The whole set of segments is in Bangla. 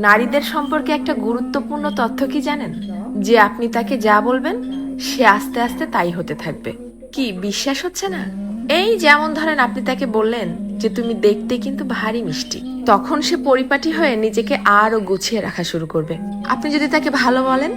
নারীদের সম্পর্কে একটা গুরুত্বপূর্ণ তথ্য কি জানেন? যে আপনি তাকে যা বলবেন সে আস্তে আস্তে তাই হতে থাকবে। কি বিশ্বাস হচ্ছে না? এই যেমন ধরেন আপনি তাকে বললেন যে তুমি দেখতে কিন্তু ভারী মিষ্টি, তখন সে পরিপাটি হয়ে নিজেকে আরো গুছিয়ে রাখা শুরু করবে। আপনি যদি তাকে ভালো বলেন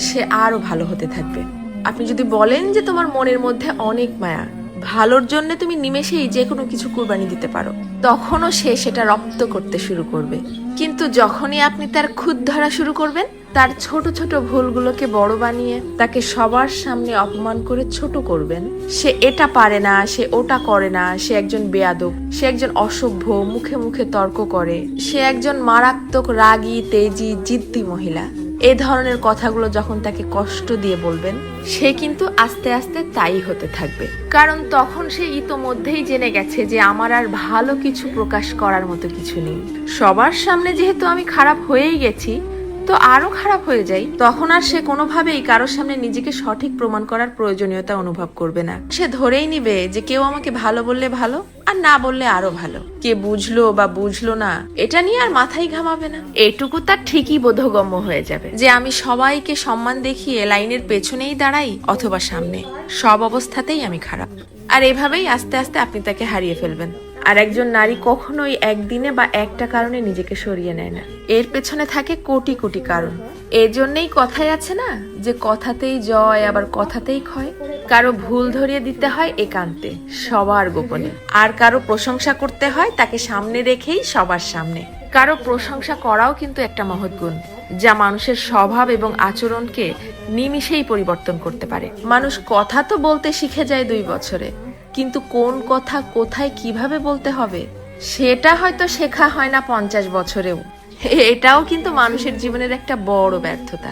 সে আরো ভালো হতে থাকবে। আপনি যদি বলেন যে তোমার মনের মধ্যে অনেক মায়া, ভালোর জন্য তুমি নিমেষেই যে কোনো কিছু কুরবানি দিতে পারো, তখনও সে সেটা রপ্ত করতে শুরু করবে। কিন্তু যখনই আপনি তার খুঁত ধরা শুরু করবেন, তার ছোট ছোট ভুলগুলোকে বড় বানিয়ে তাকে সবার সামনে অপমান করে ছোট করবেন, সে এটা পারে না, সে ওটা করে না, সে একজন বেয়াদব, সে একজন অসভ্য, মুখে মুখে তর্ক করে, সে একজন মারাত্মক রাগী তেজি জিদ্দি মহিলা, এ ধরনের কথাগুলো যখন তাকে কষ্ট দিয়ে বলবেন, সে কিন্তু আস্তে আস্তে তাই হতে থাকবে। কারণ তখন সে ইতোমধ্যেই জেনে গেছে যে আমার আর ভালো কিছু প্রকাশ করার মতো কিছু নেই। সবার সামনে যেহেতু আমি খারাপ হয়েই গেছি, তো আরো খারাপ হয়ে যাই, তখন আর সে কোনোভাবেই কারোর সামনে নিজেকে সঠিক প্রমাণ করার প্রয়োজনীয়তা অনুভব করবে না। সে ধরেই নিবে যে কেউ আমাকে ভালো বললে ভালো, আর না বললে আরো ভালো। কে বুঝলো বা বুঝলো না এটা নিয়ে আর মাথায় ঘামাবে না। এটুকু তার ঠিকই বোধগম্য হয়ে যাবে যে আমি সবাইকে সম্মান দেখিয়ে লাইনের পেছনেই দাঁড়াই অথবা সামনে, সব অবস্থাতেই আমি খারাপ। আর এভাবেই আস্তে আস্তে আপনি তাকে হারিয়ে ফেলবেন। আর একজন নারী কখনোই একদিনে বা একটা কারণে নিজেকে সরিয়ে নেয় না, এর পেছনে থাকে কোটি কোটি কারণ। এর জন্যই কথাই আছে না যে কথাতেই জয় আবার কথাতেই ক্ষয়। কারো ভুল ধরিয়ে দিতে হয় একান্তে, সবার গোপনে। আর কারো প্রশংসা করতে হয় তাকে সামনে রেখেই সবার সামনে। কারো প্রশংসা করাও কিন্তু একটা মহৎ গুণ, যা মানুষের স্বভাব এবং আচরণকে নিমিষেই পরিবর্তন করতে পারে। মানুষ কথা তো বলতে শিখে যায় 2 বছরে, কিন্তু কোন কথা কোথায় কিভাবে বলতে হবে সেটা হয়তো শেখা হয় না 50 বছরেও। এটাও কিন্তু মানুষের জীবনের একটা বড় ব্যর্থতা।